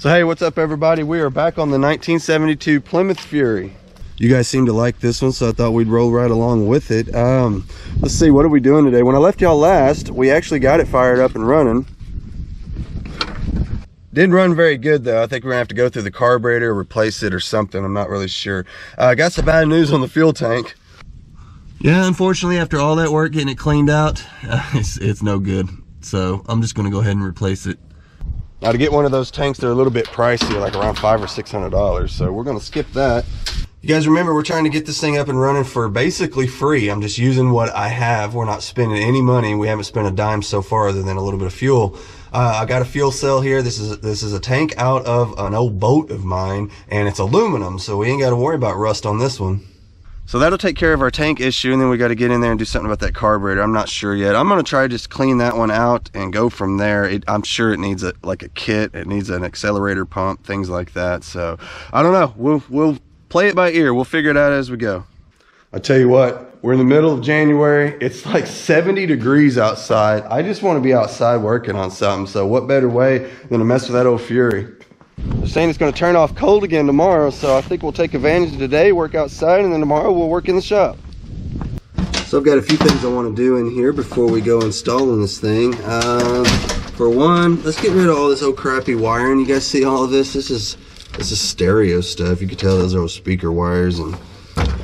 So hey, what's up everybody? We are back on the 1972 Plymouth Fury. You guys seem to like this one, so I thought we'd roll right along with it. Let's see, what are we doing today? When I left y'all last, we actually got it fired up and running. Didn't run very good though. I think we're gonna have to go through the carburetor, replace it or something. I'm not really sure. Got some bad news on the fuel tank. Yeah, unfortunately, after all that work getting it cleaned out, it's no good. So I'm just gonna go ahead and replace it. Now to get one of those tanks, they're a little bit pricey, like around $500 or $600. So we're gonna skip that. You guys remember, we're trying to get this thing up and running for basically free. I'm just using what I have. We're not spending any money. We haven't spent a dime so far other than a little bit of fuel. I got a fuel cell here. This is a tank out of an old boat of mine, and it's aluminum, so we ain't got to worry about rust on this one. So that'll take care of our tank issue, and then we got to get in there and do something about that carburetor. I'm not sure yet. I'm going to try to just clean that one out and go from there. I'm sure it needs like a kit. It needs an accelerator pump, things like that. So I don't know. We'll play it by ear. We'll figure it out as we go. I tell you what, we're in the middle of January. It's like 70 degrees outside. I just want to be outside working on something. So what better way than to mess with that old Fury? They're saying it's going to turn off cold again tomorrow, so I think we'll take advantage of today, work outside, and then tomorrow we'll work in the shop. So I've got a few things I want to do in here before we go installing this thing. For one, let's get rid of all this old crappy wiring. You guys see all of this? This is stereo stuff. You can tell those are old speaker wires and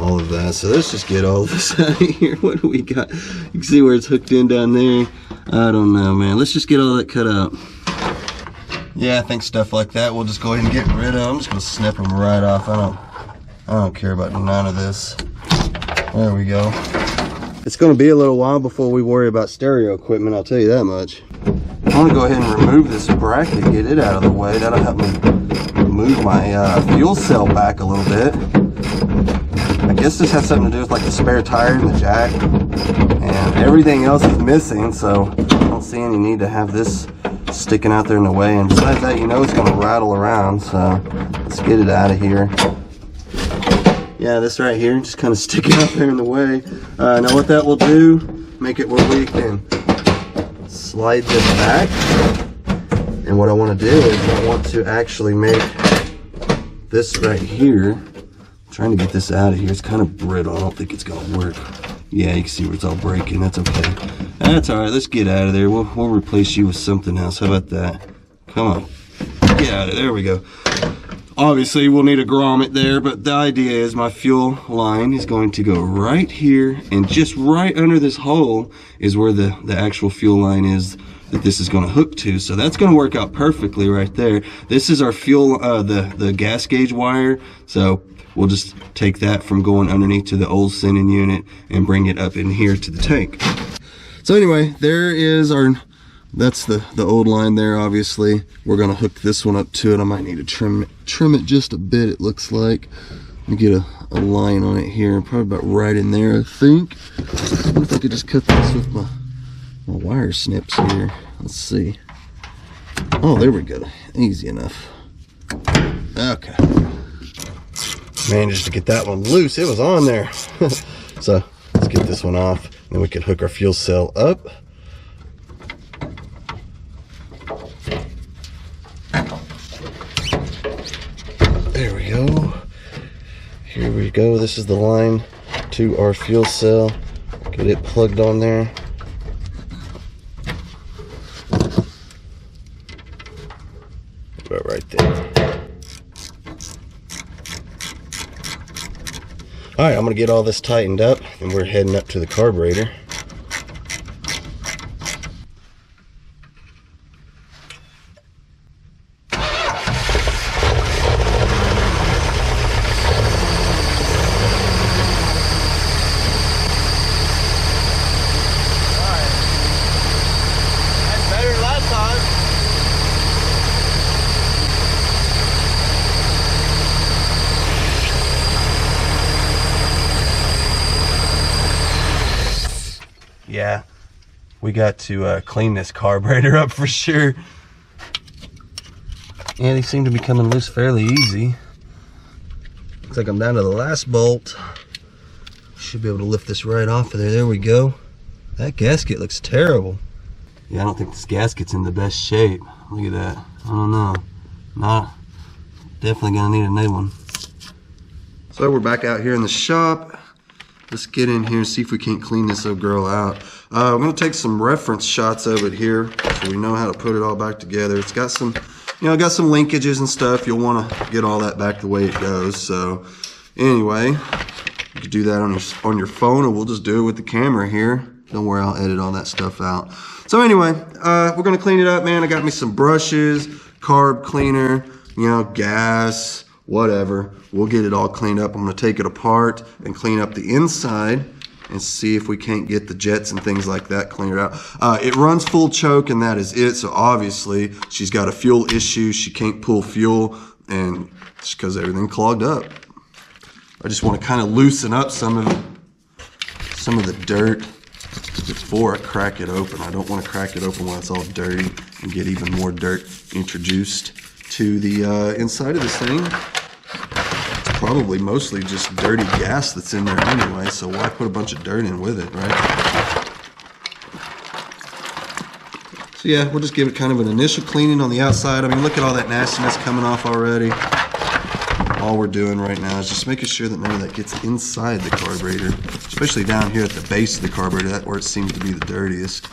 all of that. So let's just get all of this out of here. What do we got? You can see where it's hooked in down there. I don't know, man. Let's just get all that cut out. Yeah, I think stuff like that we'll just go ahead and get rid of. I'm just gonna snip them right off. I don't care about none of this. There we go. It's gonna be a little while before we worry about stereo equipment, I'll tell you that much. I'm gonna go ahead and remove this bracket, get it out of the way. That'll help me move my fuel cell back a little bit. I guess this has something to do with like the spare tire and the jack, and everything else is missing, so I don't see any need to have this sticking out there in the way. And besides that, you know it's going to rattle around, so let's get it out of here. Yeah, this right here just kind of sticking out there in the way. Now what that will do, make it where we can slide this back. And what I want to do is I want to actually make this right here. I'm trying to get this out of here. It's kind of brittle. I don't think it's going to work. Yeah, you can see where it's all breaking. That's okay. That's all right. Let's get out of there. We'll replace you with something else. How about that? Come on. Get out of there. There we go. Obviously, we'll need a grommet there, but the idea is my fuel line is going to go right here, and just right under this hole is where the actual fuel line is that this is going to hook to. So that's going to work out perfectly right there. This is our fuel, the gas gauge wire. So we'll just take that from going underneath to the old sending unit and bring it up in here to the tank. So anyway, there is that's the old line there, obviously. We're gonna hook this one up to it. I might need to trim it just a bit, it looks like. Let me get a line on it here, probably about right in there, I think. I wonder if I could just cut this with my wire snips here. Let's see. Oh, there we go, easy enough. Okay. Managed to get that one loose. It was on there. So let's get this one off, then we can hook our fuel cell up. There we go. Here we go. This is the line to our fuel cell. Get it plugged on there. About right there. All right, I'm gonna get all this tightened up, and we're heading up to the carburetor. Yeah, we got to clean this carburetor up for sure. Yeah, they seem to be coming loose fairly easy. Looks like I'm down to the last bolt. Should be able to lift this right off of there. There we go. That gasket looks terrible. Yeah, I don't think this gasket's in the best shape. Look at that. I don't know. No, definitely gonna need a new one. So we're back out here in the shop. Let's get in here and see if we can't clean this old girl out. I'm gonna take some reference shots of it here so we know how to put it all back together. It's got some, got some linkages and stuff. You'll wanna get all that back the way it goes. So anyway, you can do that on your phone, or we'll just do it with the camera here. Don't worry, I'll edit all that stuff out. So anyway, we're gonna clean it up, man. I got me some brushes, carb cleaner, gas, whatever. We'll get it all cleaned up. I'm gonna take it apart and clean up the inside and see if we can't get the jets and things like that cleaned out. It runs full choke and that is it. So obviously she's got a fuel issue. She can't pull fuel and it's because everything clogged up. I just want to kind of loosen up some of the dirt before I crack it open. I don't want to crack it open while it's all dirty and get even more dirt introduced to the inside of this thing. It's probably mostly just dirty gas that's in there anyway, so why put a bunch of dirt in with it, right? So yeah, we'll just give it kind of an initial cleaning on the outside. I mean, look at all that nastiness coming off already. All we're doing right now is just making sure that none of that gets inside the carburetor, especially down here at the base of the carburetor, that's where it seems to be the dirtiest.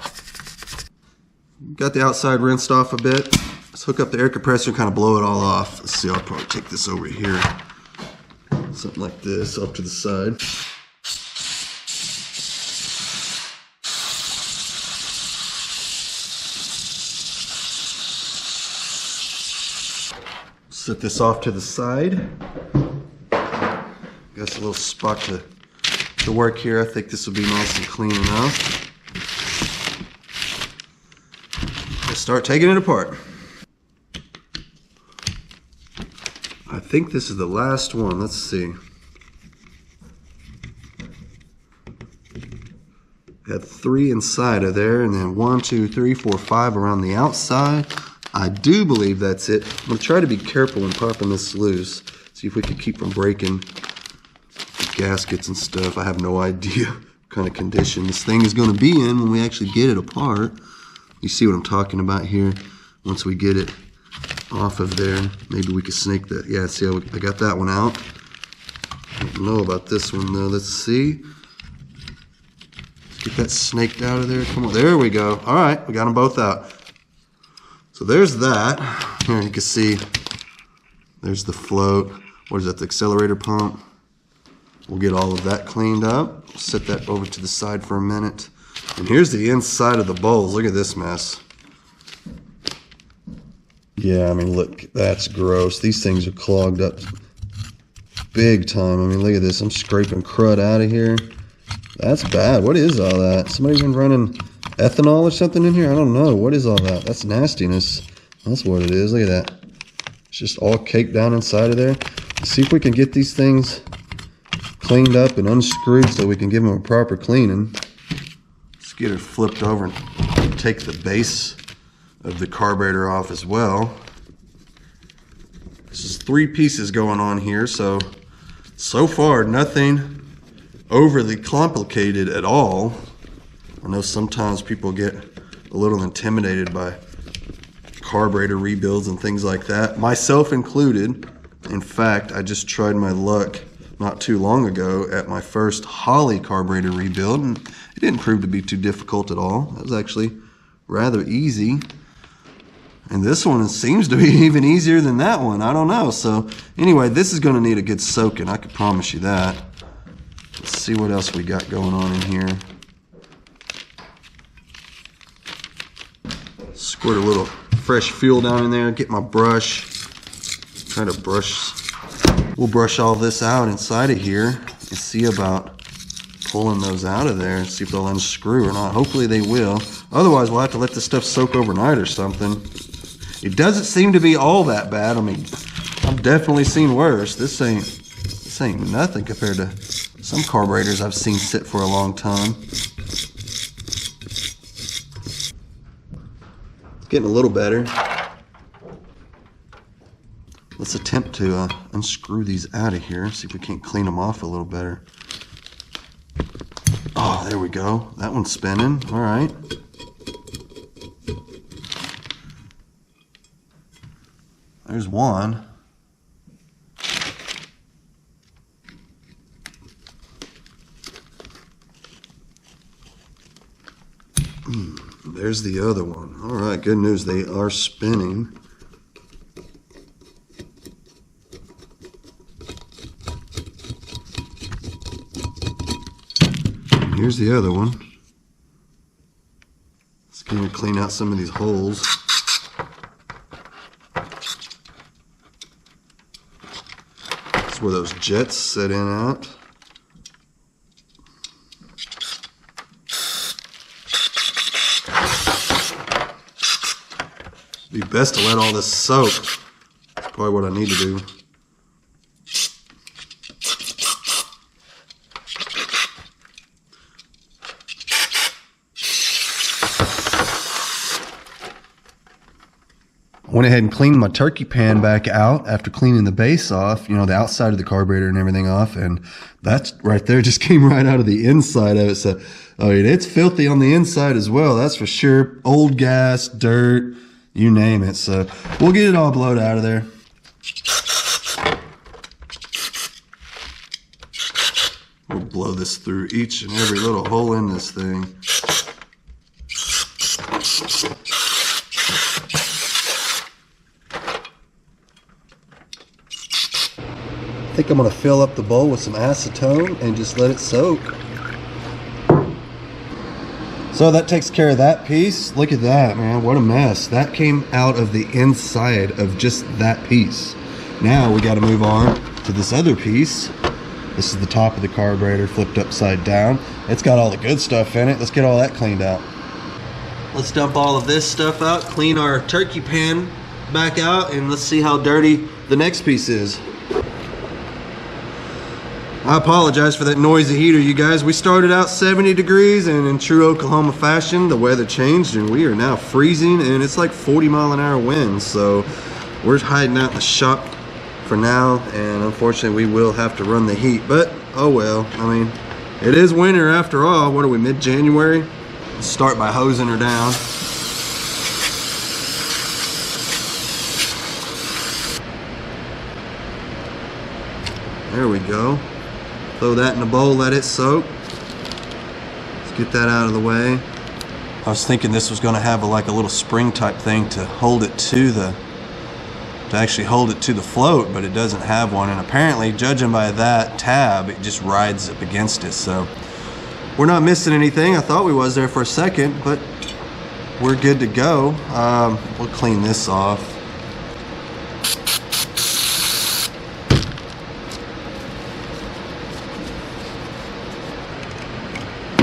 Got the outside rinsed off a bit. Let's hook up the air compressor and kind of blow it all off. Let's see, I'll probably take this over here. Something like this off to the side. Set this off to the side. Got a little spot to work here. I think this will be nice and clean enough. Let's start taking it apart. I think this is the last one. Let's see. Got 3 inside of there, and then 1, 2, 3, 4, 5 around the outside. I do believe that's it. I'm going to try to be careful when popping this loose. See if we can keep from breaking the gaskets and stuff. I have no idea what kind of condition this thing is going to be in when we actually get it apart. You see what I'm talking about here? Once we get it off of there, maybe we could snake that. Yeah, see how I got that one out. I don't know about this one though. Let's see. Let's get that snaked out of there. Come on, there we go. All right, we got them both out. So there's that. Here you can see there's the float. What is that, the accelerator pump? We'll get all of that cleaned up. Set that over to the side for a minute. And here's the inside of the bowls. Look at this mess. Yeah, I mean, look, that's gross. These things are clogged up big time. I mean, look at this. I'm scraping crud out of here. That's bad. What is all that? Somebody been running ethanol or something in here? I don't know. What is all that? That's nastiness. That's what it is. Look at that. It's just all caked down inside of there. Let's see if we can get these things cleaned up and unscrewed so we can give them a proper cleaning. Let's get her flipped over and take the base of the carburetor off as well. This is 3 pieces going on here, so far nothing overly complicated at all. I know sometimes people get a little intimidated by carburetor rebuilds and things like that, myself included. In fact, I just tried my luck not too long ago at my first Holley carburetor rebuild, and it didn't prove to be too difficult at all. It was actually rather easy. And this one seems to be even easier than that one. I don't know. So anyway, this is going to need a good soaking. I can promise you that. Let's see what else we got going on in here. Squirt a little fresh fuel down in there. Get my brush. Try to brush. We'll brush all this out inside of here and see about pulling those out of there and see if they'll unscrew or not. Hopefully they will. Otherwise, we'll have to let this stuff soak overnight or something. It doesn't seem to be all that bad. I mean, I've definitely seen worse. This ain't nothing compared to some carburetors I've seen sit for a long time. It's getting a little better. Let's attempt to unscrew these out of here. See if we can't clean them off a little better. Oh, there we go. That one's spinning. All right. There's one. There's the other one. All right, good news. They are spinning. Here's the other one. Let's get to clean out some of these holes. That's where those jets set in at. It'd be best to let all this soak. That's probably what I need to do. Went ahead and cleaned my turkey pan back out after cleaning the base off, you know, the outside of the carburetor and everything off, and that's right there just came right out of the inside of it. So, I mean, it's filthy on the inside as well, that's for sure. Old gas, dirt, you name it. So we'll get it all blowed out of there. We'll blow this through each and every little hole in this thing. I think I'm going to fill up the bowl with some acetone and just let it soak. So that takes care of that piece. Look at that, man. What a mess. That came out of the inside of just that piece. Now we got to move on to this other piece. This is the top of the carburetor flipped upside down. It's got all the good stuff in it. Let's get all that cleaned out. Let's dump all of this stuff out, clean our turkey pan back out, and let's see how dirty the next piece is. I apologize for that noisy heater, you guys. We started out 70 degrees, and in true Oklahoma fashion, the weather changed, and we are now freezing, and it's like 40-mile-an-hour winds. So we're hiding out in the shop for now, and unfortunately, we will have to run the heat. But oh well. I mean, it is winter after all. What are we, mid-January? Let's start by hosing her down. There we go. Throw that in a bowl, let it soak. Let's get that out of the way. I was thinking this was going to have like a little spring type thing to hold it to the, actually hold it to the float, but it doesn't have one. And apparently, judging by that tab, it just rides up against it. So we're not missing anything. I thought we was there for a second, but we're good to go. We'll clean this off.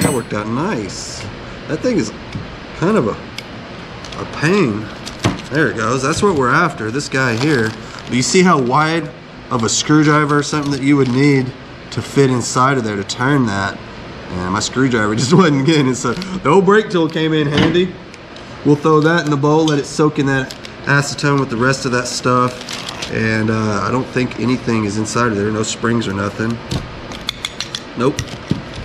That worked out nice. That thing is kind of a pain. There it goes. That's what we're after, this guy here. Do you see how wide of a screwdriver or something that you would need to fit inside of there to turn that? And my screwdriver just wasn't getting it, so the old brake tool came in handy. We'll throw that in the bowl, let it soak in that acetone with the rest of that stuff. And I don't think anything is inside of there, no springs or nothing. Nope.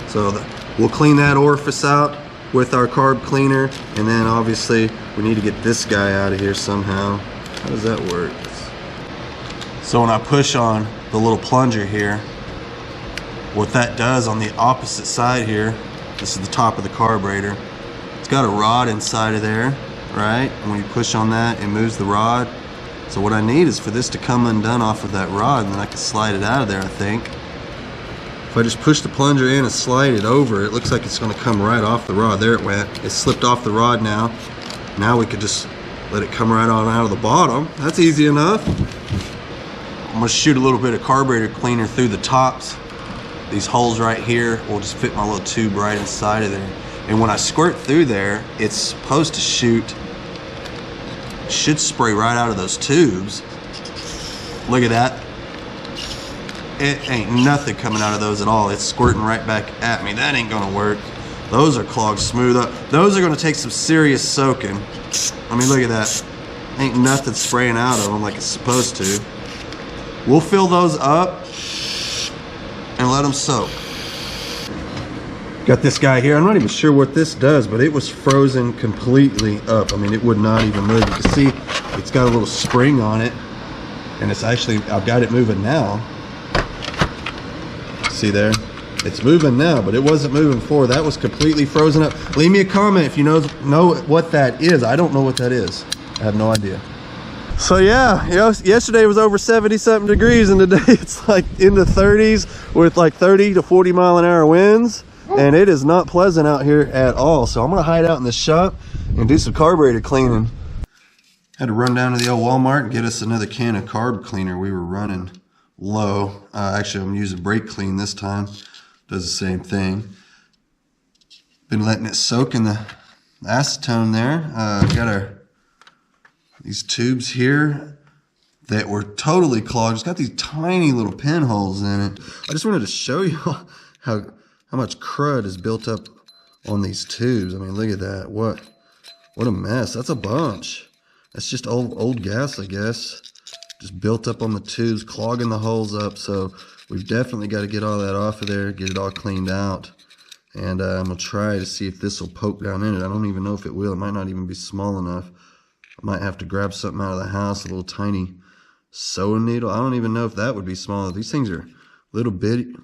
So we'll clean that orifice out with our carb cleaner, and then obviously we need to get this guy out of here somehow. How does that work? So when I push on the little plunger here, what that does on the opposite side here, this is the top of the carburetor, it's got a rod inside of there, right? And when you push on that, it moves the rod. So what I need is for this to come undone off of that rod, and then I can slide it out of there, I think. If I just push the plunger in and slide it over, it looks like it's gonna come right off the rod. There it went. It slipped off the rod now. Now we could just let it come right on out of the bottom. That's easy enough. I'm gonna shoot a little bit of carburetor cleaner through the tops. These holes right here will just fit my little tube right inside of there. And when I squirt through there, it's supposed to should spray right out of those tubes. Look at that. It ain't nothing coming out of those at all. It's squirting right back at me. That ain't gonna work. Those are clogged smooth up. Those are gonna take some serious soaking. I mean, look at that. Ain't nothing spraying out of them like it's supposed to. We'll fill those up and let them soak. Got this guy here. I'm not even sure what this does, but it was frozen completely up. I mean, it would not even move. You can see it's got a little spring on it. and it's actually, I've got it moving now. See there? It's moving now, but it wasn't moving before. That was completely frozen up. Leave me a comment if you know what that is. I don't know what that is. I have no idea. So yeah, you know, yesterday was over 70 something degrees, and today it's like in the 30s with like 30 to 40 mile an hour winds, and it is not pleasant out here at all. So I'm gonna hide out in the shop and do some carburetor cleaning. Had to run down to the old Walmart and get us another can of carb cleaner. We were running low. Actually, I'm using brake clean this time. Does the same thing. Been letting it soak in the acetone there. Got these tubes here that were totally clogged. It's got these tiny little pinholes in it. I just wanted to show you how much crud is built up on these tubes. I mean, look at that. What a mess. That's a bunch. That's just old gas, I guess. Just built up on the tubes, clogging the holes up. So we've definitely got to get all that off of there, get it all cleaned out. And I'm going to try to see if this will poke down in it. I don't even know if it will. It might not even be small enough. I might have to grab something out of the house, a little tiny sewing needle. I don't even know if that would be small. These things are little bitty,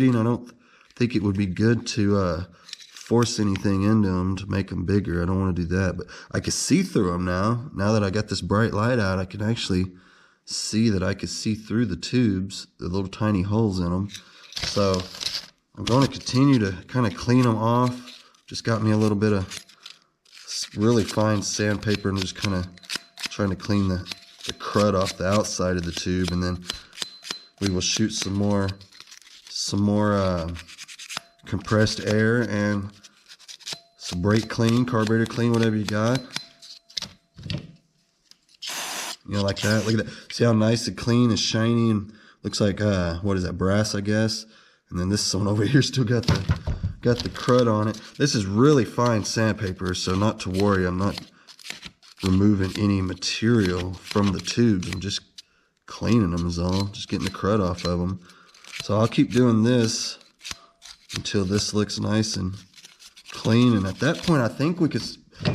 and I don't think it would be good to force anything into them to make them bigger. I don't want to do that, but I can see through them now. Now that I got this bright light out, I can actually see that I can see through the tubes, the little tiny holes in them. So I'm going to continue to kind of clean them off. Just got me a little bit of really fine sandpaper and just kind of trying to clean the crud off the outside of the tube, and then we will shoot some more compressed air and some brake clean, carburetor clean, whatever you got. You know, like that. Look at that. See how nice and clean and shiny, and looks like what is that, brass, I guess. And then this one over here still got the crud on it. This is really fine sandpaper, so not to worry. I'm not removing any material from the tubes. I'm just cleaning them is all. Just getting the crud off of them. So I'll keep doing this until this looks nice and clean. And at that point, I think we could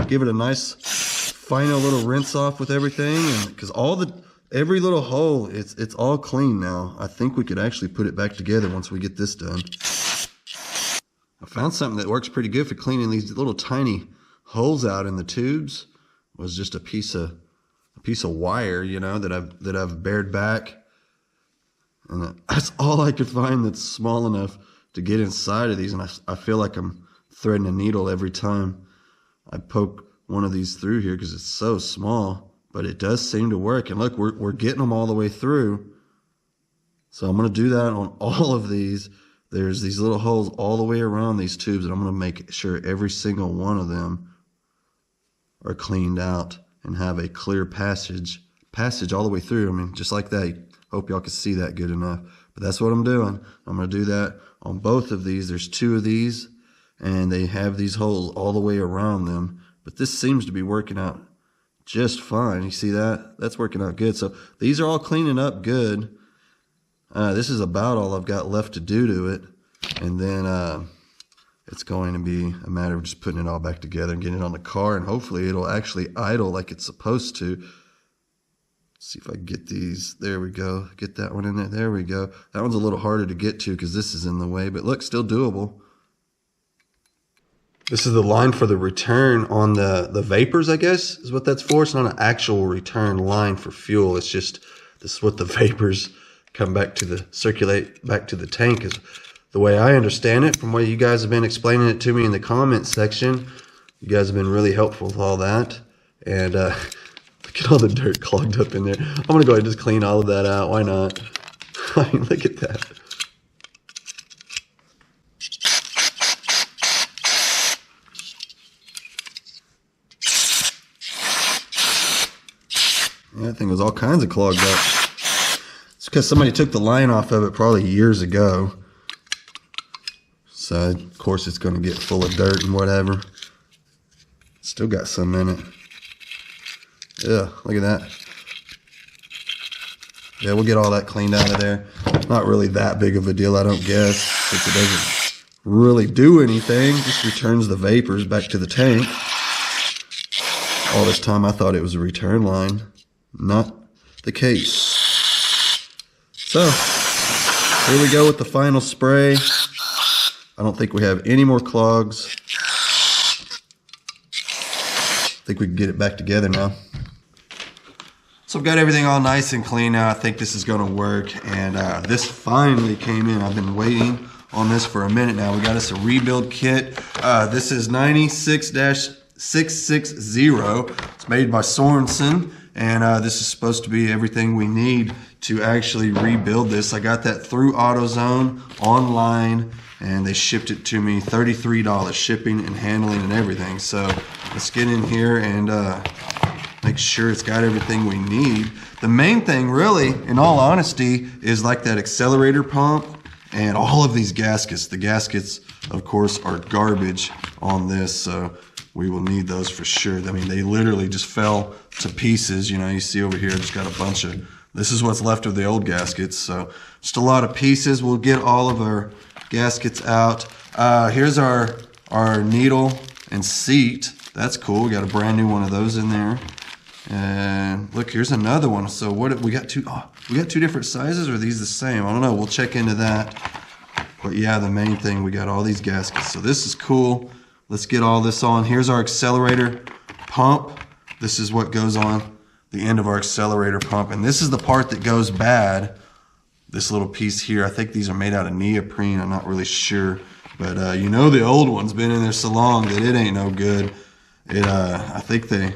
give it a nice final little rinse off with everything. And because every little hole, it's all clean now. I think we could actually put it back together once we get this done. I found something that works pretty good for cleaning these little tiny holes out in the tubes. It was just a piece of wire, you know, that I've bared back, and that's all I could find that's small enough to get inside of these. And I feel like I'm threading a needle every time I poke one of these through here because it's so small, but it does seem to work. And look, we're getting them all the way through. So I'm going to do that on all of these. There's these little holes all the way around these tubes, and I'm going to make sure every single one of them are cleaned out and have a clear passage all the way through. I mean, just like that. Hope y'all can see that good enough. But that's what I'm doing. I'm going to do that on both of these. There's two of these, and they have these holes all the way around them. But this seems to be working out just fine. You see that? That's working out good. So these are all cleaning up good. This is about all I've got left to do to it. And then it's going to be a matter of just putting it all back together and getting it on the car, and hopefully it'll actually idle like it's supposed to. Let's see if I can get these. There we go. Get that one in there. There we go. That one's a little harder to get to because this is in the way, but look, still doable. This is the line for the return on the vapors, I guess, is what that's for. It's not an actual return line for fuel. It's just, this is what the vapors come back to circulate back to the tank, is the way I understand it, from what you guys have been explaining it to me in the comments section. You guys have been really helpful with all that. And look at all the dirt clogged up in there. I'm going to go ahead and just clean all of that out. Why not? I mean, look at that. Yeah, that thing was all kinds of clogged up. It's because somebody took the line off of it probably years ago. So, of course, it's going to get full of dirt and whatever. Still got some in it. Yeah, look at that. Yeah, we'll get all that cleaned out of there. Not really that big of a deal, I don't guess, since it doesn't really do anything. Just returns the vapors back to the tank. All this time I thought it was a return line. Not the case. So here we go with the final spray. I don't think we have any more clogs. I think we can get it back together now. So I've got everything all nice and clean now. I think this is going to work, and this finally came in. I've been waiting on this for a minute now. We got us a rebuild kit. This is 96-660. It's made by Sorensen, and this is supposed to be everything we need to actually rebuild this. I got that through AutoZone online, and they shipped it to me, $33 shipping and handling and everything. So let's get in here and make sure it's got everything we need. The main thing, really, in all honesty, is like that accelerator pump and all of these gaskets. The gaskets, of course, are garbage on this, so we will need those for sure. I mean, they literally just fell to pieces. You know, you see over here, just got a bunch of, this is what's left of the old gaskets, so just a lot of pieces. We'll get all of our gaskets out. Here's our needle and seat. That's cool. We got a brand new one of those in there. And look, here's another one. So what we got two different sizes, or are these the same? I don't know. We'll check into that. But yeah, the main thing, we got all these gaskets. So this is cool. Let's get all this on. Here's our accelerator pump. This is what goes on the end of our accelerator pump. And this is the part that goes bad. This little piece here. I think these are made out of neoprene. I'm not really sure. But you know, the old one's been in there so long that it ain't no good. I think they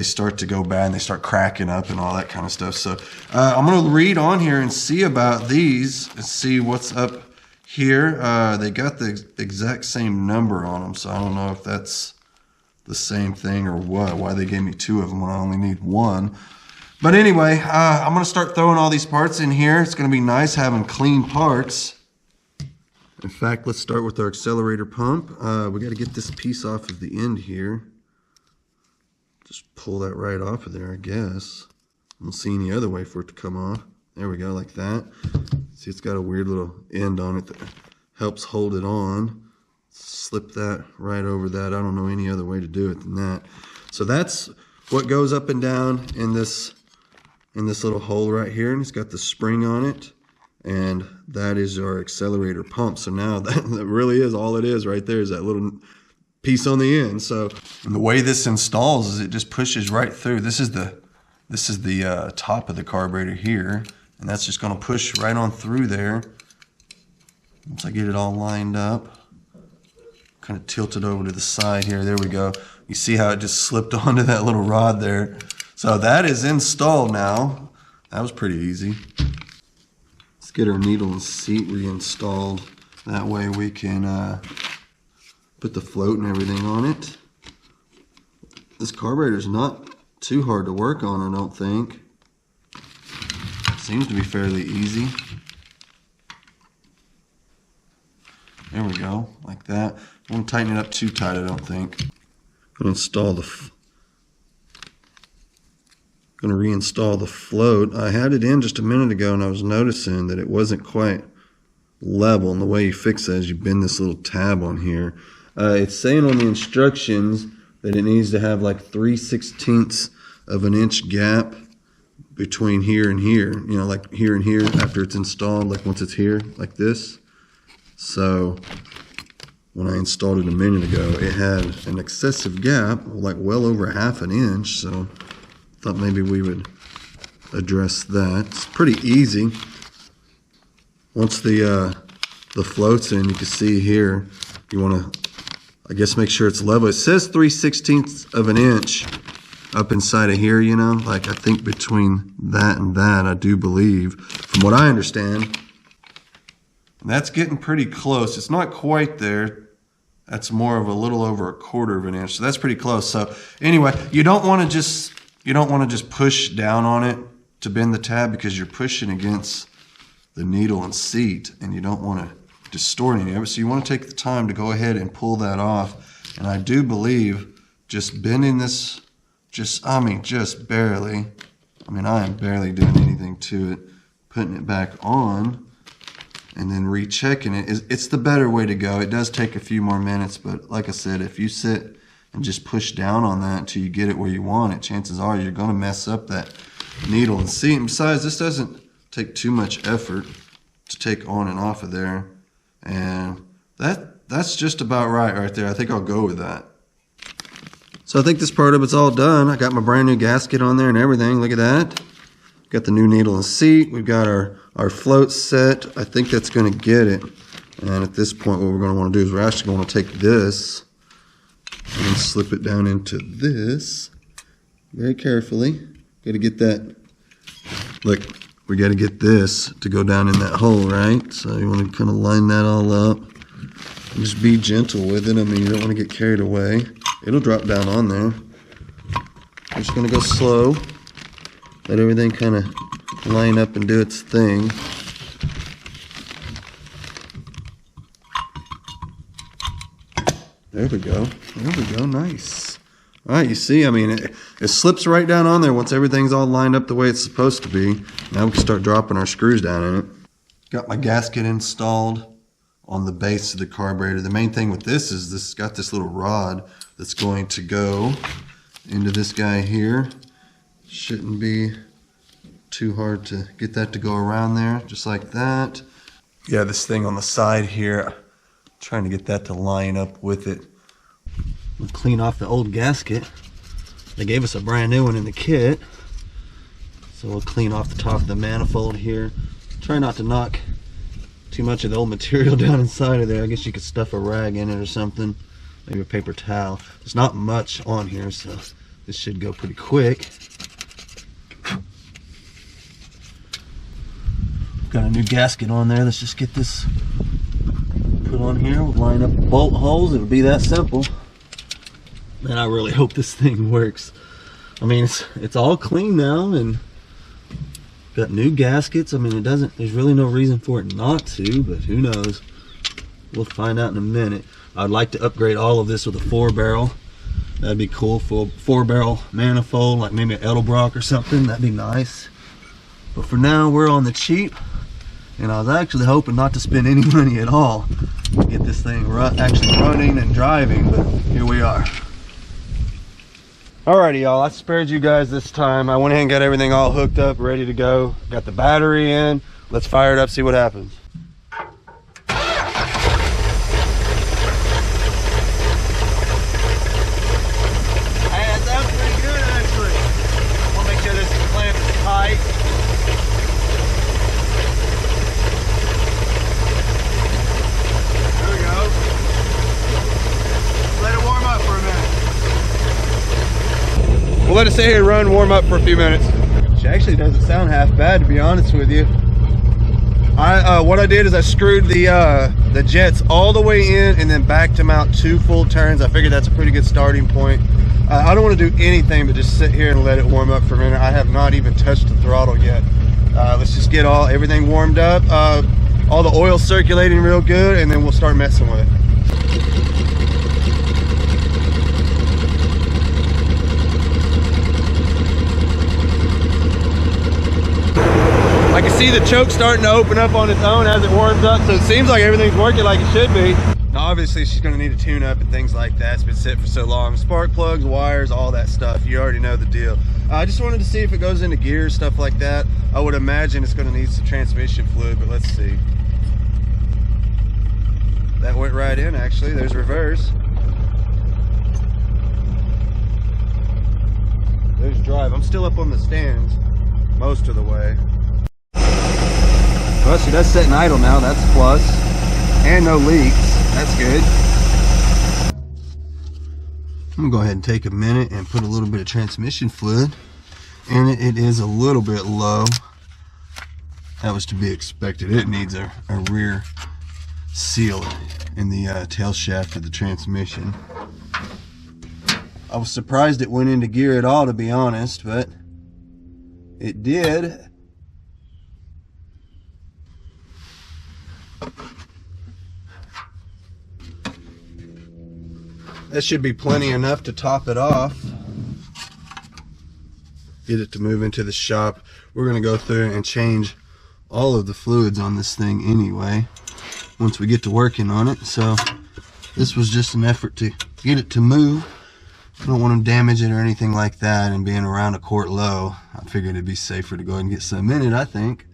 start to go bad and they start cracking up and all that kind of stuff. So I'm going to read on here and see about these and see what's up here. They got the exact same number on them, so I don't know if that's the same thing or what, why they gave me two of them when I only need one. But anyway, I'm going to start throwing all these parts in here. It's going to be nice having clean parts. In fact, let's start with our accelerator pump. We got to get this piece off of the end here. Just pull that right off of there, I guess. I don't see any other way for it to come off. There we go, like that. See, it's got a weird little end on it that helps hold it on. Slip that right over that. I don't know any other way to do it than that. So that's what goes up and down in this little hole right here, and it's got the spring on it. And that is our accelerator pump. So now that really is all it is right there, is that little piece on the end. So and the way this installs is it just pushes right through. This is the top of the carburetor here, and that's just going to push right on through there. Once I get it all lined up, kind of tilt it over to the side here. There we go. You see how it just slipped onto that little rod there. So that is installed now. That was pretty easy. Let's get our needle and seat reinstalled. That way we can put the float and everything on it. This carburetor is not too hard to work on, I don't think. Seems to be fairly easy. There we go, like that. I won't tighten it up too tight, I don't think. I'm going to reinstall the float. I had it in just a minute ago, and I was noticing that it wasn't quite level. And the way you fix that is you bend this little tab on here. It's saying on the instructions that it needs to have like 3/16 of an inch gap between here and here. You know, like here and here after it's installed, like once it's here, like this. So when I installed it a minute ago, it had an excessive gap, like well over ½ an inch. So I thought maybe we would address that. It's pretty easy. Once the float's in, you can see here, you want to, I guess, make sure it's level. It says 3/16 of an inch up inside of here, you know, like I think between that and that, I do believe, from what I understand. That's getting pretty close. It's not quite there. That's more of a little over 1/4 of an inch. So that's pretty close. So anyway, you don't want to just push down on it to bend the tab, because you're pushing against the needle and seat, and you don't want to distort any of it. So you want to take the time to go ahead and pull that off. And I do believe just bending this, just barely. I mean, I am barely doing anything to it. Putting it back on and then rechecking it. It's the better way to go. It does take a few more minutes, but like I said, if you sit and just push down on that until you get it where you want it, chances are you're going to mess up that needle and seat. And besides, this doesn't take too much effort to take on and off of there. And that's just about right there. I think I'll go with that. So I think this part of it's all done. I got my brand new gasket on there and everything. Look at that. Got the new needle and seat. We've got our float set. I think that's going to get it. And at this point, what we're going to want to do is we're actually going to take this and slip it down into this very carefully. Got to get that. Look, we got to get this to go down in that hole, right? So you want to kind of line that all up. And just be gentle with it. I mean, you don't want to get carried away. It'll drop down on there. I'm just going to go slow. Let everything kind of line up and do its thing. There we go. There we go. Nice. All right, you see, I mean, it slips right down on there once everything's all lined up the way it's supposed to be. Now we can start dropping our screws down in it. Got my gasket installed on the base of the carburetor. The main thing with this is this got this little rod that's going to go into this guy here. Shouldn't be too hard to get that to go around there, just like that. Yeah, this thing on the side here, trying to get that to line up with it. We'll clean off the old gasket. They gave us a brand new one in the kit. So we'll clean off the top of the manifold here. Try not to knock too much of the old material down inside of there. I guess you could stuff a rag in it or something. Maybe a paper towel. There's not much on here, so this should go pretty quick. Got a new gasket on there. Let's just get this put on here. We'll line up the bolt holes. It'll be that simple. Man, I really hope this thing works. I mean, it's all clean now and got new gaskets. I mean, there's really no reason for it not to, but who knows? We'll find out in a minute. I'd like to upgrade all of this with a 4-barrel. That'd be cool for a 4-barrel manifold, like maybe an Edelbrock or something. That'd be nice. But for now, we're on the cheap. And I was actually hoping not to spend any money at all to get this thing actually running and driving, but here we are. Alrighty, y'all, I spared you guys this time. I went ahead and got everything all hooked up, ready to go. Got the battery in. Let's fire it up, see what happens. Hey, that sounds pretty good, actually. I want to make sure this clamp is tight. There we go. Let it warm up for a minute. We'll let it sit here and run, warm up for a few minutes. She actually doesn't sound half bad, to be honest with you. What I did is I screwed the jets all the way in and then backed them out 2 full turns. I figured that's a pretty good starting point. I don't want to do anything but just sit here and let it warm up for a minute. I have not even touched the throttle yet. Let's just get everything warmed up, all the oil circulating real good, and then we'll start messing with it. I can see the choke starting to open up on its own as it warms up, so it seems like everything's working like it should be. Now obviously she's going to need a tune-up and things like that. It's been sitting for so long. Spark plugs, wires, all that stuff. You already know the deal. I just wanted to see if it goes into gear, stuff like that. I would imagine it's going to need some transmission fluid, but let's see. That went right in, actually. There's reverse. There's drive. I'm still up on the stands most of the way. Well, she does sit in idle now. That's a plus. And no leaks. That's good. I'm going to go ahead and take a minute and put a little bit of transmission fluid. And it is a little bit low. That was to be expected. It needs a rear seal in the tail shaft of the transmission. I was surprised it went into gear at all, to be honest, but it did. That should be plenty enough to top it off. Get it to move into the shop. We're going to go through and change all of the fluids on this thing anyway once we get to working on it. So this was just an effort to get it to move. I don't want to damage it or anything like that, and being around a quart low, I figured it'd be safer to go ahead and get some in it, I think.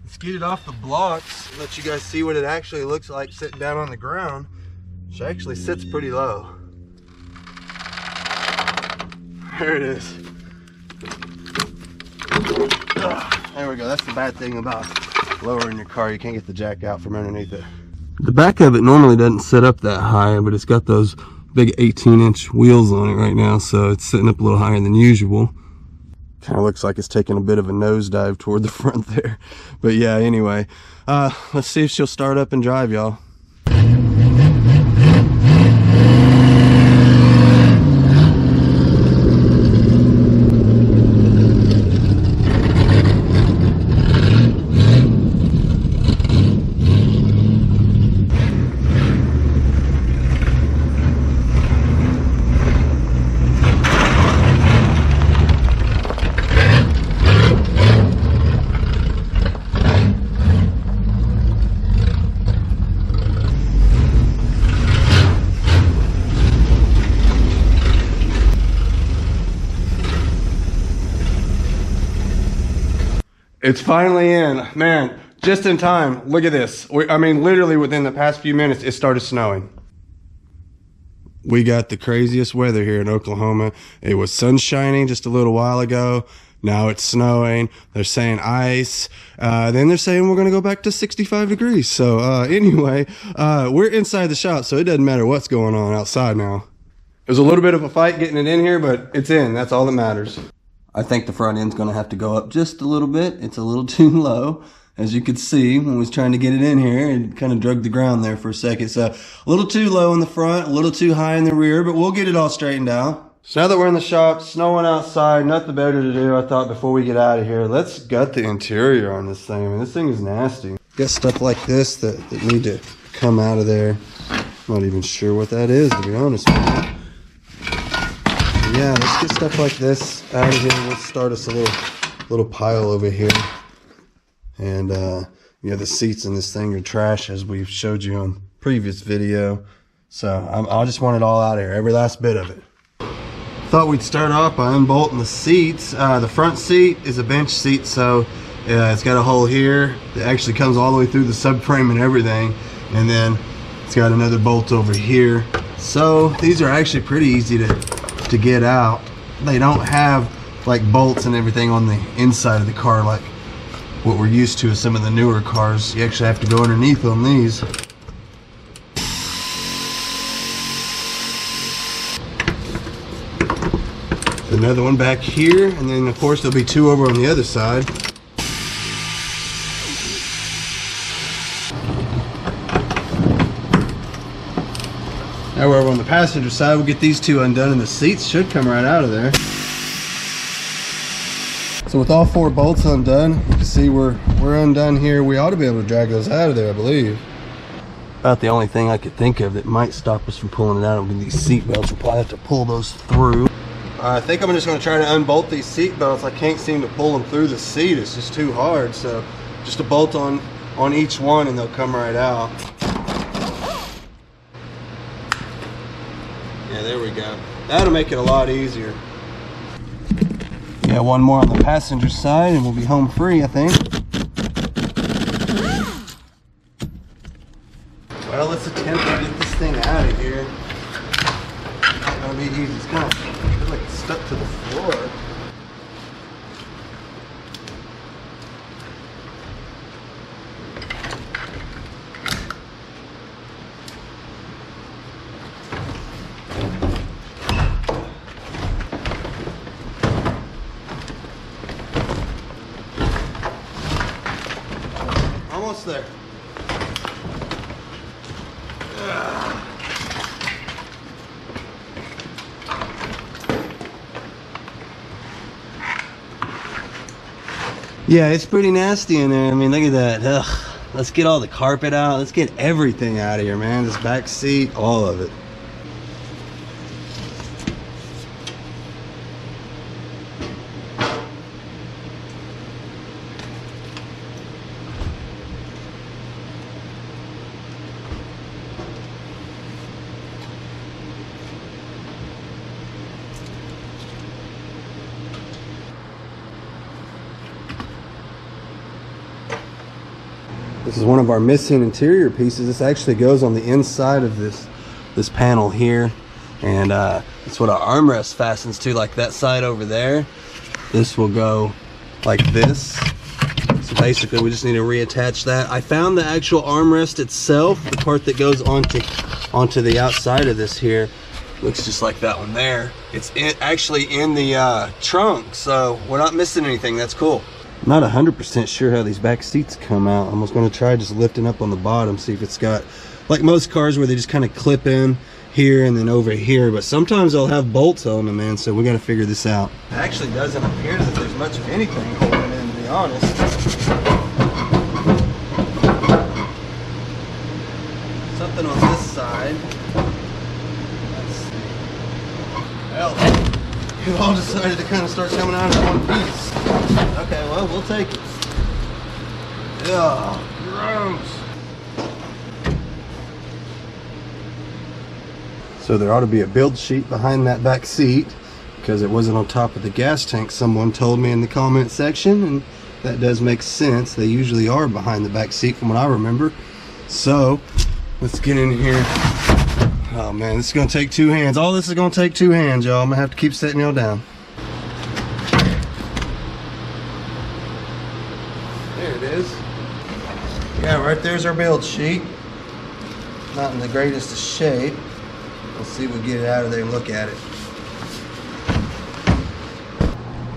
Let's get it off the blocks and let you guys see what it actually looks like sitting down on the ground. Which actually sits pretty low. There it is. There we go. That's the bad thing about lowering your car. You can't get the jack out from underneath it. The back of it normally doesn't sit up that high, but it's got those big 18-inch wheels on it right now, so it's sitting up a little higher than usual. Kind of looks like it's taking a bit of a nosedive toward the front there. But yeah, anyway, let's see if she'll start up and drive, y'all. It's finally in, man, just in time. Look at this. I mean, literally within the past few minutes, it started snowing. We got the craziest weather here in Oklahoma. It was sun shining just a little while ago. Now it's snowing. They're saying ice. Then they're saying we're going to go back to 65 degrees. So anyway, we're inside the shop, so it doesn't matter what's going on outside now. It was a little bit of a fight getting it in here, but it's in. That's all that matters. I think the front end's going to have to go up just a little bit. It's a little too low. As you could see, when I was trying to get it in here, it kind of drug the ground there for a second. So a little too low in the front, a little too high in the rear, but we'll get it all straightened out. So now that we're in the shop, snowing outside, nothing better to do, I thought before we get out of here, let's gut the interior on this thing. I mean, this thing is nasty. Got stuff like this that need to come out of there. I'm not even sure what that is, to be honest with you. Yeah, let's get stuff like this out of here. We'll start us a little pile over here. And yeah, the seats in this thing are trash, as we've showed you on previous video. So I just want it all out of here, every last bit of it. Thought we'd start off by unbolting the seats. The front seat is a bench seat, so it's got a hole here that actually comes all the way through the subframe and everything. And then it's got another bolt over here. So these are actually pretty easy to get out. They don't have like bolts and everything on the inside of the car like what we're used to with some of the newer cars. You actually have to go underneath on these. Another one back here, and then of course there'll be two over on the other side. Now we're over on the passenger side. We'll get these two undone and the seats should come right out of there. So with all four bolts undone, you can see we're undone here. We ought to be able to drag those out of there, I believe. About the only thing I could think of that might stop us from pulling it out would be these seat belts. We'll probably have to pull those through. I think I'm just going to try to unbolt these seat belts. I can't seem to pull them through the seat. It's just too hard. So just a bolt on each one and they'll come right out. Yeah, there we go. That'll make it a lot easier. Yeah, one more on the passenger side and we'll be home free, I think. Well, let's attempt to get this thing out of here. It's not gonna be easy. It's kind of like stuck to the floor. Almost there. Yeah, it's pretty nasty in there. I mean, look at that. Ugh. Let's get all the carpet out. Let's get everything out of here, man. This back seat, all of it. This is one of our missing interior pieces. This actually goes on the inside of this panel here, and it's what our armrest fastens to, like that side over there. This will go like this. So basically we just need to reattach that. I found the actual armrest itself, the part that goes onto the outside of this here, looks just like that one there. It's actually in the trunk, so we're not missing anything. That's cool. I'm not 100% sure how these back seats come out. I'm just going to try just lifting up on the bottom, see if it's got, like most cars where they just kind of clip in here and then over here, but sometimes they'll have bolts on them, man, so we got to figure this out. It actually doesn't appear as if there's much of anything holding it in, to be honest. Something on this side. Let's see. Well, you all decided to kind of start coming out in one piece. Okay, well, we'll take it. Yeah, gross. So there ought to be a build sheet behind that back seat because it wasn't on top of the gas tank, someone told me in the comment section, and that does make sense. They usually are behind the back seat from what I remember. So let's get in here. Oh man, this is gonna take two hands. All this is gonna take two hands, y'all. I'm gonna have to keep setting y'all down. There it is. Yeah, right there's our build sheet. Not in the greatest of shape. Let's see if we get it out of there and look at it.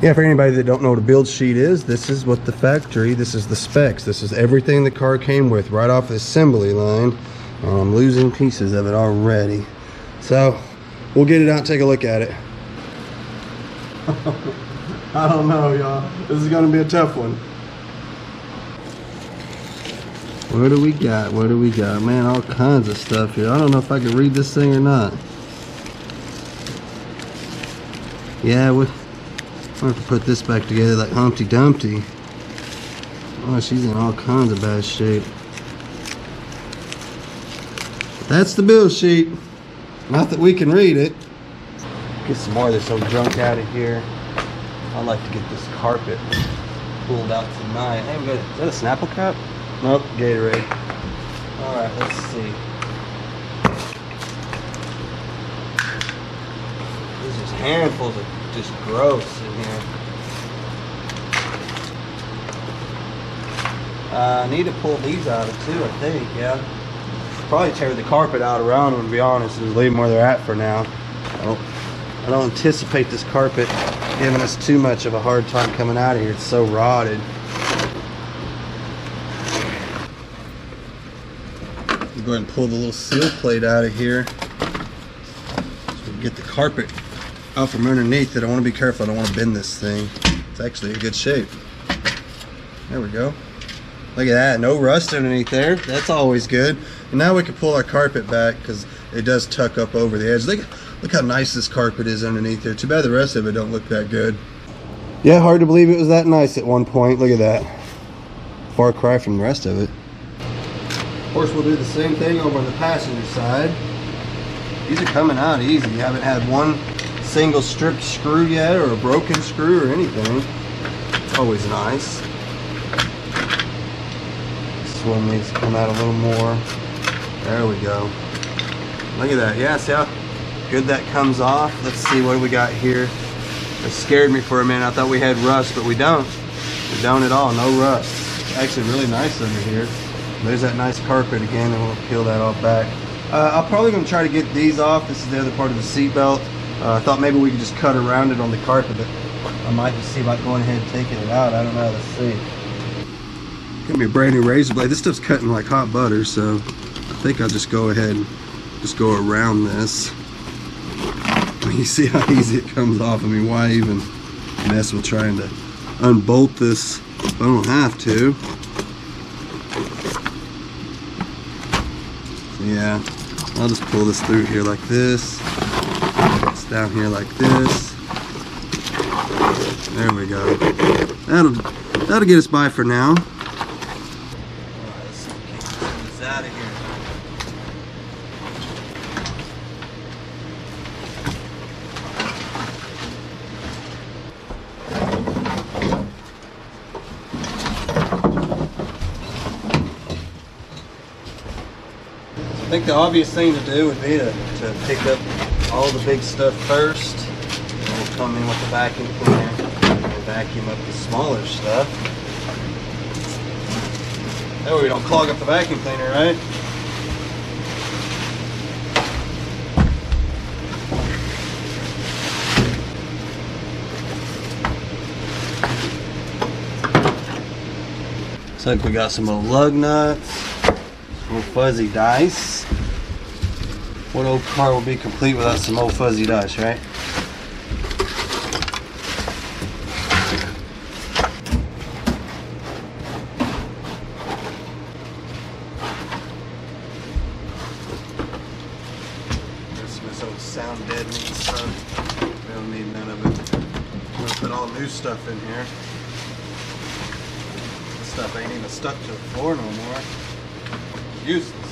Yeah, for anybody that don't know what a build sheet is, this is what the factory, this is the specs. This is everything the car came with right off the assembly line. I'm losing pieces of it already. So, we'll get it out and take a look at it. I don't know, y'all. This is gonna be a tough one. What do we got? What do we got? Man, all kinds of stuff here. I don't know if I can read this thing or not. Yeah, we'll have to put this back together like Humpty Dumpty. Oh, she's in all kinds of bad shape. That's the build sheet. Not that we can read it. Get some more of this old junk out of here. I'd like to get this carpet pulled out tonight. Hey, we got, is that a Snapple cup? Nope, Gatorade. Alright, let's see. There's just handfuls of just gross in here. I need to pull these out of too, I think, yeah. Probably tear the carpet out around them, to be honest, and leave them where they're at for now. I don't anticipate this carpet giving us too much of a hard time coming out of here. It's so rotted. Go ahead and pull the little seal plate out of here so we can get the carpet out from underneath it. I want to be careful. I don't want to bend this thing. It's actually in good shape. There we go. Look at that. No rust underneath there. That's always good. And now we can pull our carpet back because it does tuck up over the edge. Look how nice this carpet is underneath there. Too bad the rest of it don't look that good. Yeah, hard to believe it was that nice at one point. Look at that. Far cry from the rest of it. Of course, we'll do the same thing over on the passenger side. These are coming out easy. You haven't had one single stripped screw yet, or a broken screw or anything. It's always nice. This one needs to come out a little more. There we go. Look at that. Yeah, see how good that comes off? Let's see, what do we got here? It scared me for a minute. I thought we had rust, but we don't. We don't at all. No rust. It's actually really nice under here. There's that nice carpet again, and we'll peel that all back. I'm probably going to try to get these off. This is the other part of the seat belt. I thought maybe we could just cut around it on the carpet, but I might just see about going ahead and taking it out. I don't know. Let's see. Give me a brand new razor blade. This stuff's cutting like hot butter, so I think I'll just go ahead and just go around this. You see how easy it comes off. I mean, why even mess with trying to unbolt this if I don't have to? Yeah, I'll just pull this through here like this. It's down here like this. There we go. That'll get us by for now. Alright, let's see if we can get this out of here. think the obvious thing to do would be to pick up all the big stuff first. And we'll come in with the vacuum cleaner and vacuum up the smaller stuff. That way we don't clog up the vacuum cleaner, right? Looks like we got some old lug nuts, some old fuzzy dice. What old car will be complete without some old fuzzy dice, right? There's some of this old sound deadening stuff. We don't need none of it. I'm gonna put all new stuff in here. Stuff ain't even stuck to the floor no more. Useless.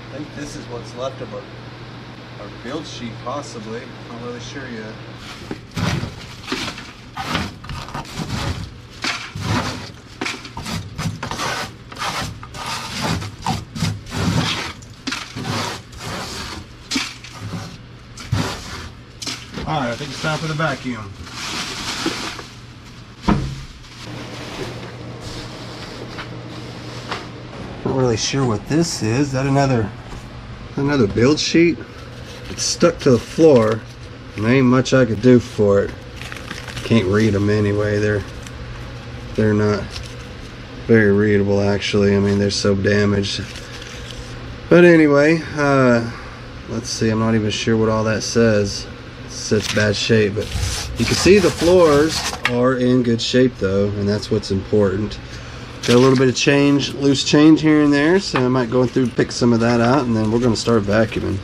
I think this is what's left of our build sheet, possibly. Not really sure yet. Alright, I think it's time for the vacuum. Not really sure what this is. Is that another build sheet? It's stuck to the floor and there ain't much I could do for it. Can't read them anyway. They're not very readable, actually. I mean, they're so damaged. But anyway, let's see. I'm not even sure what all that says. It's such bad shape, but you can see the floors are in good shape though, and that's what's important. Got a little bit of change, loose change here and there, so I might go through and pick some of that out, and then we're going to start vacuuming.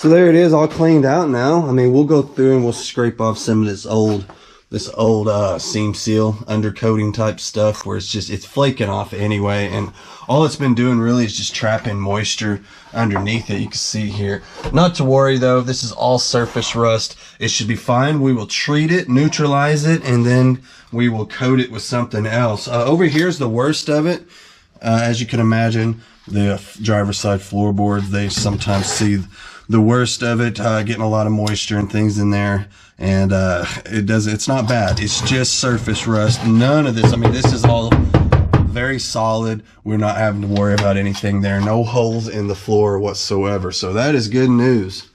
So there it is, all cleaned out now. I mean, we'll go through and we'll scrape off some of this old seam seal undercoating type stuff where it's flaking off anyway, and all it's been doing really is just trapping moisture underneath it. You can see here. Not to worry though, this is all surface rust. It should be fine. We will treat it, neutralize it, and then we will coat it with something else. Over here's the worst of it. As you can imagine, the driver's side floorboards, they sometimes see the worst of it, getting a lot of moisture and things in there, and it's not bad. It's just surface rust. None of this, I mean, this is all very solid. We're not having to worry about anything there. No holes in the floor whatsoever. So that is good news.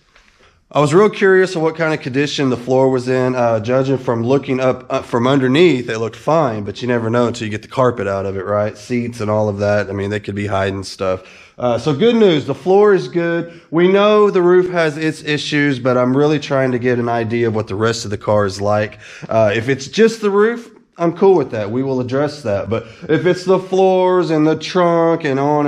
I was real curious of what kind of condition the floor was in. Judging from looking up from underneath, it looked fine, but you never know until you get the carpet out of it, right? Seats and all of that. I mean, they could be hiding stuff. So good news, the floor is good. We know the roof has its issues, but I'm really trying to get an idea of what the rest of the car is like. If it's just the roof, I'm cool with that. We will address that. But if it's the floors and the trunk and on,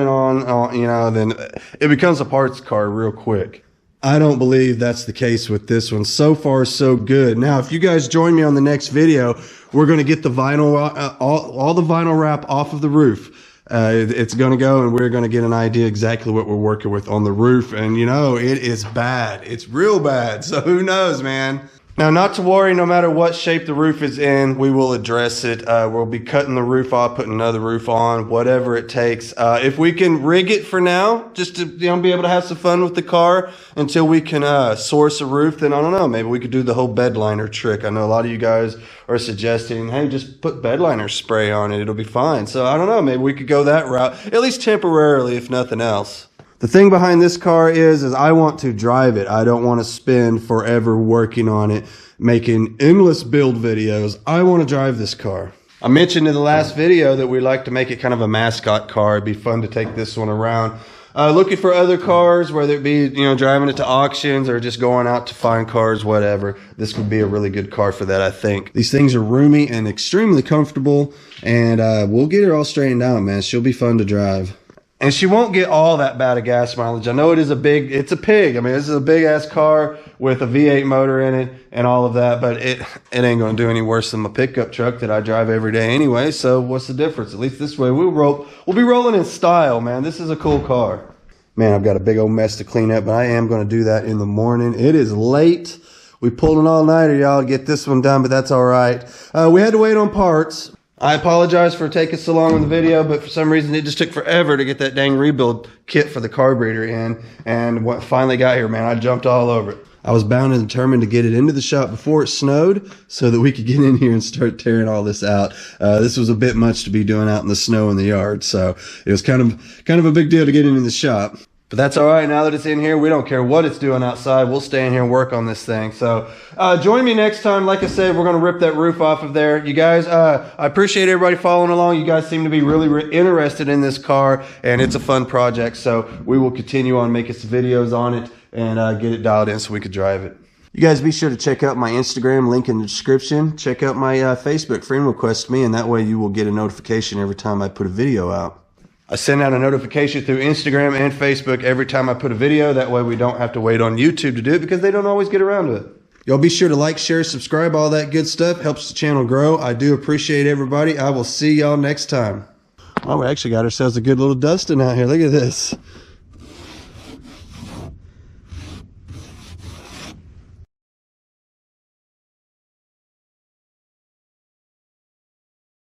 you know, then it becomes a parts car real quick. I don't believe that's the case with this one. So far, so good. Now, if you guys join me on the next video, we're going to get the vinyl, all the vinyl wrap off of the roof. It's going to go, and we're going to get an idea exactly what we're working with on the roof. And, you know, it is bad. It's real bad. So who knows, man? Now, not to worry, no matter what shape the roof is in, we will address it. We'll be cutting the roof off, putting another roof on, whatever it takes. If we can rig it for now, just to be able to have some fun with the car until we can source a roof, then I don't know, maybe we could do the whole bed liner trick. I know a lot of you guys are suggesting, hey, just put bed liner spray on it, it'll be fine. So I don't know, maybe we could go that route, at least temporarily, if nothing else. The thing behind this car is I want to drive it. I don't want to spend forever working on it, making endless build videos. I want to drive this car. I mentioned in the last video that we'd like to make it kind of a mascot car. It'd be fun to take this one around. Looking for other cars, whether it be, driving it to auctions or just going out to find cars, whatever. This would be a really good car for that, I think. These things are roomy and extremely comfortable, and we'll get her all straightened out, man. She'll be fun to drive. And she won't get all that bad of gas mileage. I know it's a pig. I mean, this is a big ass car with a V8 motor in it and all of that, but it ain't going to do any worse than my pickup truck that I drive every day anyway. So what's the difference? At least this way we'll be rolling in style, man. This is a cool car. Man, I've got a big old mess to clean up, but I am going to do that in the morning. It is late. We pulled an all-nighter, y'all, to get this one done, but that's all right. We had to wait on parts. I apologize for taking so long in the video, but for some reason it just took forever to get that dang rebuild kit for the carburetor in. And what finally got here, man, I jumped all over it. I was bound and determined to get it into the shop before it snowed so that we could get in here and start tearing all this out. This was a bit much to be doing out in the snow in the yard, so it was kind of a big deal to get it in the shop. But that's all right. Now that it's in here, we don't care what it's doing outside. We'll stay in here and work on this thing. So join me next time. Like I said, we're going to rip that roof off of there. You guys, I appreciate everybody following along. You guys seem to be really interested in this car, and it's a fun project. So we will continue on making some videos on it and get it dialed in so we could drive it. You guys be sure to check out my Instagram, link in the description. Check out my Facebook, friend request me, and that way you will get a notification every time I put a video out. I send out a notification through Instagram and Facebook every time I put a video. That way we don't have to wait on YouTube to do it because they don't always get around to it. Y'all be sure to like, share, subscribe, all that good stuff. Helps the channel grow. I do appreciate everybody. I will see y'all next time. Oh, we actually got ourselves a good little dusting out here. Look at this.